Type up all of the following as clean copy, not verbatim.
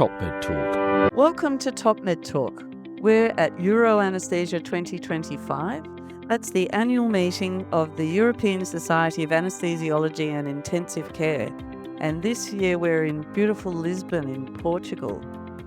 Top Med Talk. Welcome to Top Med Talk. We're at Euroanesthesia 2025. That's the annual meeting of the European Society of Anaesthesiology and Intensive Care. And this year we're in beautiful Lisbon in Portugal.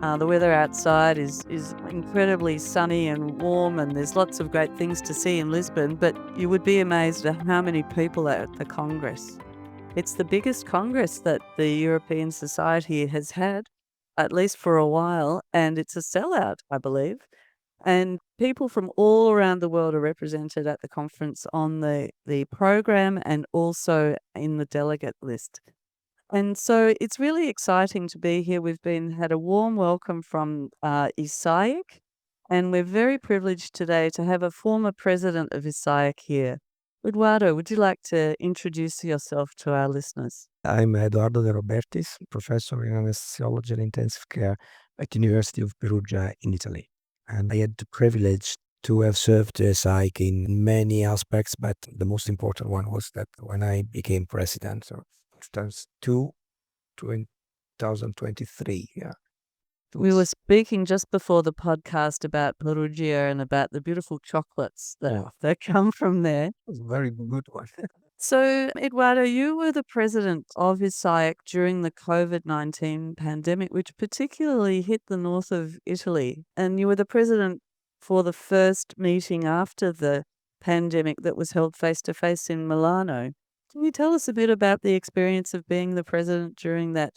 The weather outside is incredibly sunny and warm, and there's lots of great things to see in Lisbon, but you would be amazed at how many people are at the Congress. It's the biggest Congress that the European Society has had, at least for a while, and it's a sellout, I believe. And people from all around the world are represented at the conference on the program and also in the delegate list. And so it's really exciting to be here. We've had a warm welcome from ESAIC, and we're very privileged today to have a former president of ESAIC here. Eduardo, would you like to introduce yourself to our listeners? I'm Edoardo De Robertis, professor in Anesthesiology and Intensive Care at the University of Perugia in Italy. And I had the privilege to have served ESAIC in many aspects, but the most important one was that when I became president, so 2002 to 2023, We were speaking just before the podcast about Perugia and about the beautiful chocolates that come from there. It was a very good one. So, Eduardo, you were the president of ESAIC during the COVID-19 pandemic, which particularly hit the north of Italy. And you were the president for the first meeting after the pandemic that was held face-to-face in Milano. Can you tell us a bit about the experience of being the president during that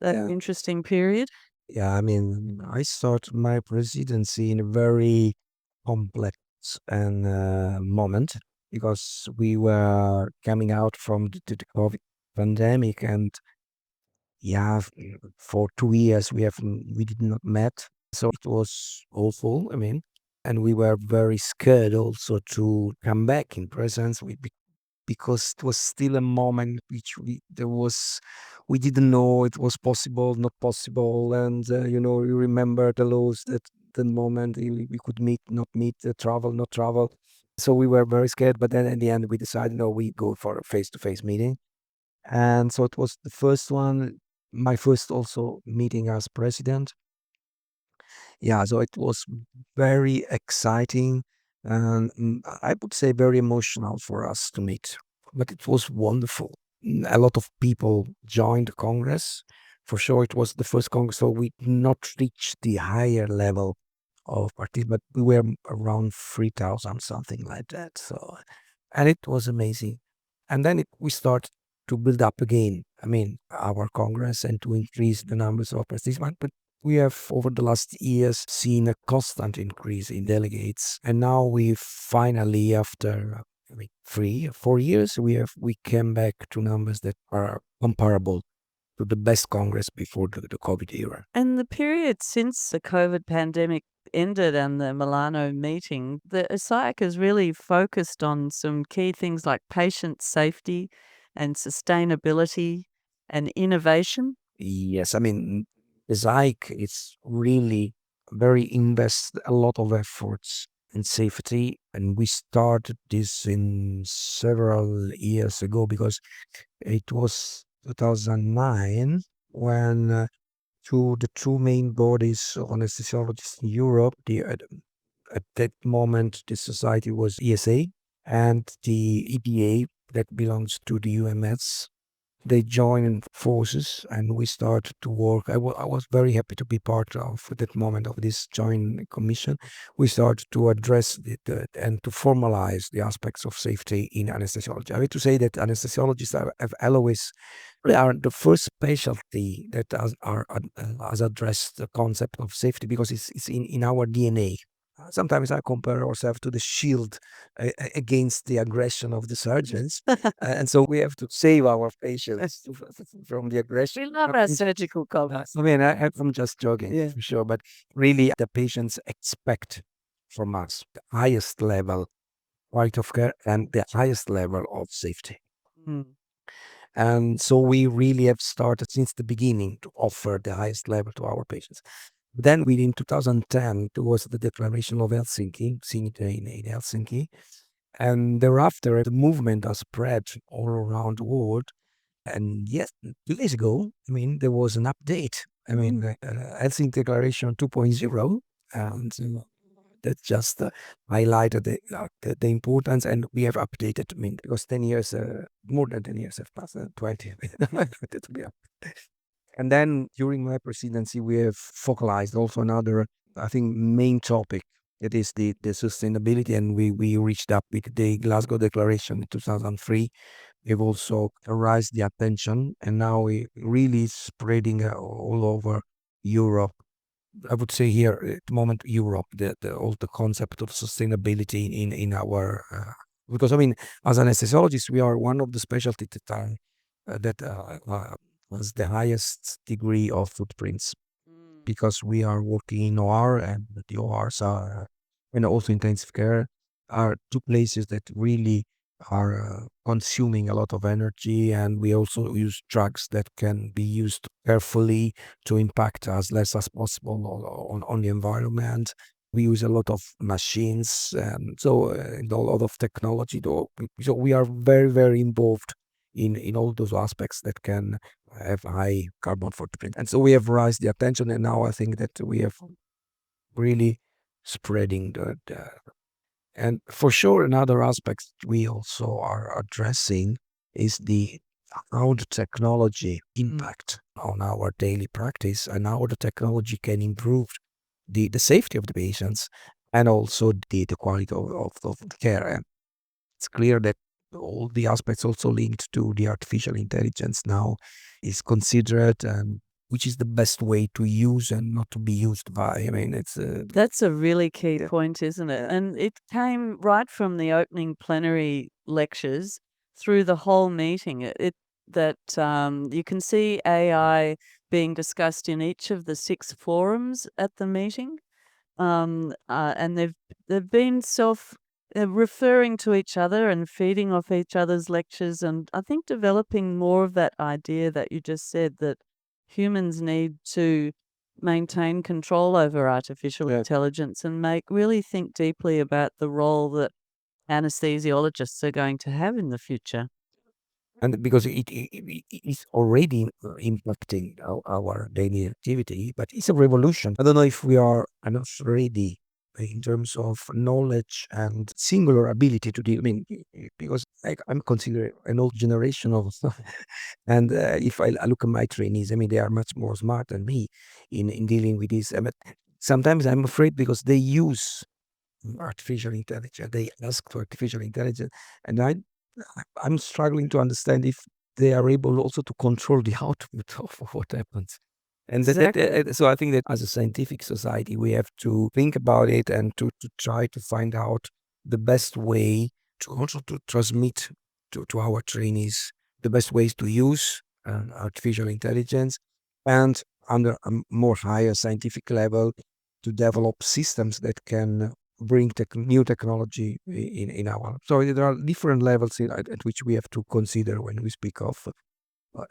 interesting period? Yeah, I mean, I started my presidency in a very complex and moment because we were coming out from the COVID pandemic, and for 2 years we did not met, so it was awful. I mean, and we were very scared also to come back in presence because it was still a moment which we didn't know it was possible, not possible, and you remember the laws that the moment we could meet, not meet, travel, not travel. So we were very scared, but then at the end we decided, no, we go for a face-to-face meeting, and so it was the first one, my first also meeting as president. Yeah, so it was very exciting and I would say very emotional for us to meet. But it was wonderful. A lot of people joined the Congress. For sure, it was the first Congress, so we did not reach the higher level of participants, but we were around 3,000, something like that. So, and it was amazing. And then we started to build up again, I mean, our Congress and to increase the numbers of participants. But we have, over the last years, seen a constant increase in delegates. And now we finally, after 3 or 4 years, we came back to numbers that are comparable to the best Congress before the COVID era. And the period since the COVID pandemic ended and the Milano meeting, the ESAIC has really focused on some key things like patient safety and sustainability and innovation. Yes, I mean, ESAIC is really invest a lot of efforts in safety, and we started this in several years ago because it was 2009 when the two main bodies of anesthesiologists in Europe, at that moment the society was ESA and the EBA that belongs to the UMS. They joined forces and we started to work. I was very happy to be part of that moment of this joint commission. We started to address and to formalize the aspects of safety in anesthesiology. I have to say that anesthesiologists are the first specialty that has addressed the concept of safety because it's in our DNA. Sometimes I compare ourselves to the shield against the aggression of the surgeons. And so we have to save our patients from the aggression. We love our surgical colleagues. I mean, I'm just joking, for sure. But really, the patients expect from us the highest level quality of care and the highest level of safety. Mm. And so we really have started since the beginning to offer the highest level to our patients. Then within 2010, it was the declaration of Helsinki, seen in Helsinki. And thereafter, the movement has spread all around the world. And yes, 2 days ago, I mean, there was an update I mean, Helsinki Declaration 2.0, and that just highlighted the importance, and we have updated. I mean, because 10 years, more than 10 years have passed, 20. To be honest. And then during my presidency, we have focalized also another, I think, main topic. It is the sustainability, and we reached up with the Glasgow Declaration in 2003. We've also raised the attention, and now we really spreading all over Europe. I would say here at the moment, Europe, all the concept of sustainability in our, because I mean, as anesthesiologists, we are one of the specialties that has the highest degree of footprints, because we are working in OR, and the ORs are, and also intensive care, are two places that really are consuming a lot of energy, and we also use drugs that can be used carefully to impact as less as possible on the environment. We use a lot of machines, and and a lot of technology. So we are very, very involved in all those aspects that can have high carbon footprint. And so we have raised the attention, and now I think that we have really spreading and for sure another aspect we also are addressing is the how the technology impact on our daily practice, and how the technology can improve the safety of the patients, and also the quality of the care. And it's clear that all the aspects also linked to the artificial intelligence now is considered, which is the best way to use and not to be used by. I mean, it's That's a really key point, isn't it? And it came right from the opening plenary lectures through the whole meeting. You can see AI being discussed in each of the 6 forums at the meeting. And they've been referring to each other and feeding off each other's lectures, and I think developing more of that idea that you just said, that humans need to maintain control over artificial intelligence and really think deeply about the role that anesthesiologists are going to have in the future. and because it is already impacting our daily activity, but it's a revolution. I don't know if we are enough ready in terms of knowledge and singular ability to deal. I mean, because I'm considered an old generation of, and if I look at my trainees, I mean, they are much more smart than me in dealing with this. But sometimes I'm afraid because they use artificial intelligence, they ask for artificial intelligence, and I'm struggling to understand if they are able also to control the output of what happens. And Exactly. so I think that as a scientific society, we have to think about it, and to try to find out the best way to also to transmit to our trainees the best ways to use artificial intelligence, and under a more higher scientific level to develop systems that can bring new technology in our. So there are different levels at which we have to consider when we speak of.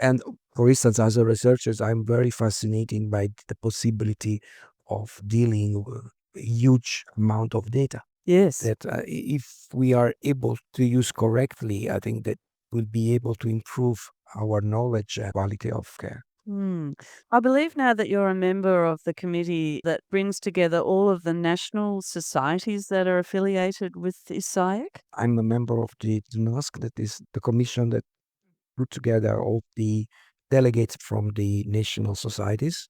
And for instance, as a researcher, I'm very fascinated by the possibility of dealing with a huge amount of data. Yes. That if we are able to use correctly, I think that we'll be able to improve our knowledge and quality of care. I believe now that you're a member of the committee that brings together all of the national societies that are affiliated with ESAIC. I'm a member of the NASC, that is the commission that put together all the delegates from the national societies.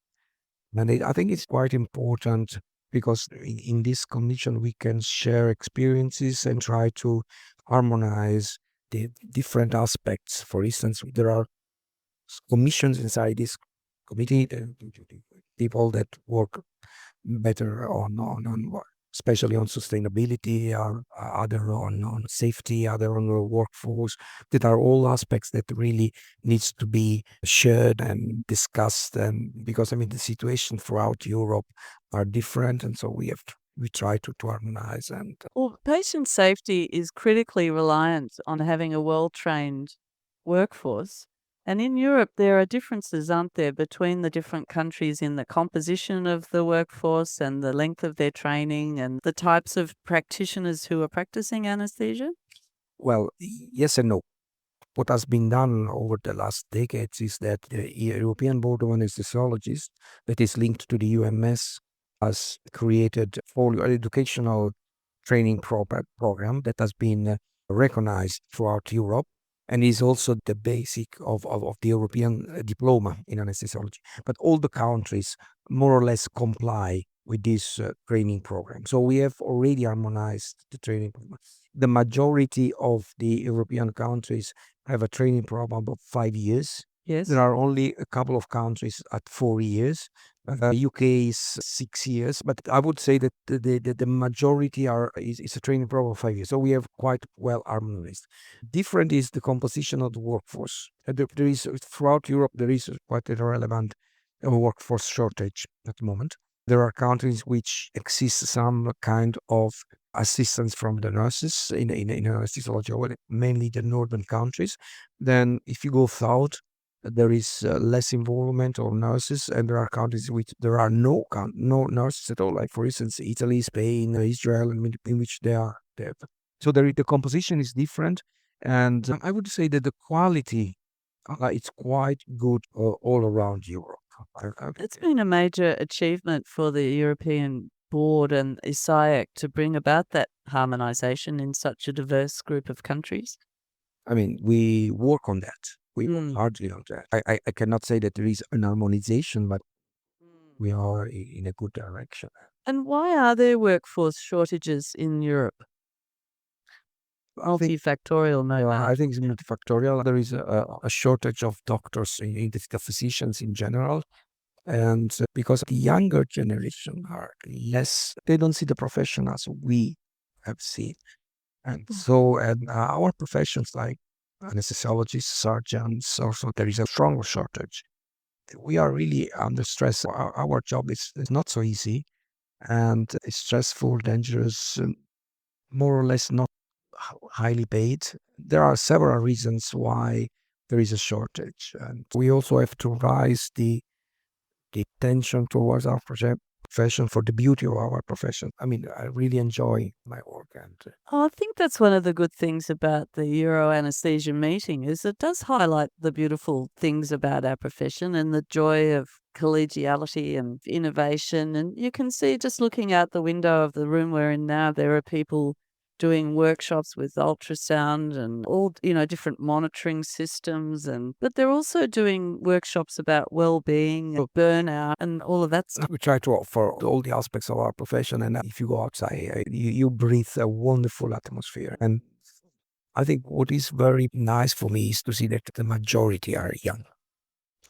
And I think it's quite important because in this commission we can share experiences and try to harmonize the different aspects. For instance, there are commissions inside this committee, the people that work better especially on sustainability, or other on safety, other on the workforce. That are all aspects that really needs to be shared and discussed. And because I mean the situation throughout Europe are different, and so we try to harmonize. And Well, patient safety is critically reliant on having a well-trained workforce. And in Europe, there are differences, aren't there, between the different countries in the composition of the workforce and the length of their training and the types of practitioners who are practicing anesthesia? well, yes and no. What has been done over the last decades is that the European Board of Anesthesiologists, that is linked to the UMS, has created an educational training program that has been recognized throughout Europe and is also the basic of the European diploma in anesthesiology. But all the countries more or less comply with this training program. So we have already harmonized the training program. The majority of the European countries have a training program of 5 years. Yes. There are only a couple of countries at 4 years. UK is 6 years, but I would say that the majority is a training program of 5 years. So we have quite well harmonized. Different is the composition of the workforce. There is throughout Europe there is quite a relevant workforce shortage at the moment. There are countries which exist some kind of assistance from the nurses in anesthesiology, mainly the northern countries. Then if you go south, there is less involvement of nurses, and there are countries which there are no nurses at all, like for instance Italy, Spain, Israel, in which they are there. So the composition is different, and I would say that the quality it's quite good all around Europe. It's been a major achievement for the European Board and ESAIC to bring about that harmonization in such a diverse group of countries. I mean, we work on that. We work hardly on that. I cannot say that there is an harmonization, but we are in a good direction. And why are there workforce shortages in Europe? Multifactorial, no doubt. I think it's multifactorial. There is a shortage of doctors, the physicians in general. And because the younger generation are less, they don't see the profession as we have seen. And so our professions like anesthesiologists, surgeons, also there is a strong shortage. We are really under stress. Our job is not so easy, and it's stressful, dangerous, more or less not highly paid. There are several reasons why there is a shortage. And we also have to raise the attention towards our profession for the beauty of our profession. I mean, I really enjoy my work. I think that's one of the good things about the Euroanesthesia meeting is it does highlight the beautiful things about our profession and the joy of collegiality and innovation. And you can see just looking out the window of the room we're in now, there are people doing workshops with ultrasound and all, different monitoring systems. But they're also doing workshops about well-being, burnout, and all of that stuff. We try to offer all the aspects of our profession. And if you go outside, you breathe a wonderful atmosphere. And I think what is very nice for me is to see that the majority are young.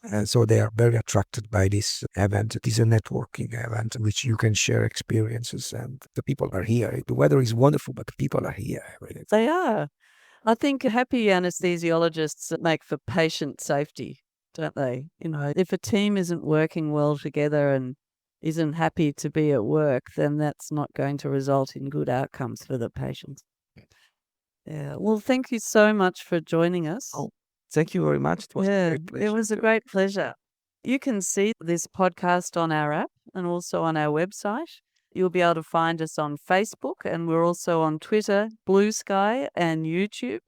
And so they are very attracted by this event. It is a networking event in which you can share experiences, and the people are here. The weather is wonderful, but the people are here. They are. I think happy anesthesiologists make for patient safety, don't they? If a team isn't working well together and isn't happy to be at work, then that's not going to result in good outcomes for the patients. Yeah. Well, thank you so much for joining us. Thank you very much. It was a great pleasure. It was a great pleasure. You can see this podcast on our app and also on our website. You'll be able to find us on Facebook, and we're also on Twitter, Blue Sky, and YouTube.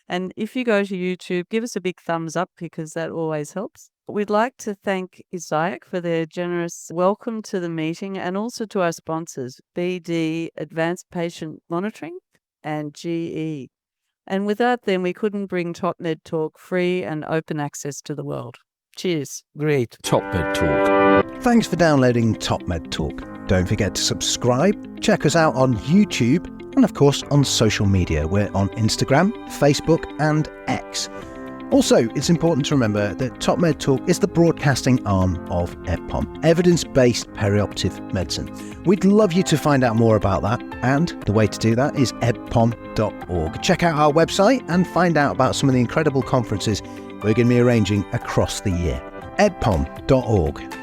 And if you go to YouTube, give us a big thumbs up because that always helps. We'd like to thank ESAIC for their generous welcome to the meeting and also to our sponsors, BD Advanced Patient Monitoring and GE. And without them, we couldn't bring TopMed Talk free and open access to the world. Cheers. Great. TopMed Talk. Thanks for downloading TopMed Talk. Don't forget to subscribe, check us out on YouTube, and of course on social media. We're on Instagram, Facebook, and X. Also, it's important to remember that TopMed Talk is the broadcasting arm of EPOM, evidence-based perioperative medicine. We'd love you to find out more about that, and the way to do that is epom.org. Check out our website and find out about some of the incredible conferences we're going to be arranging across the year. epom.org.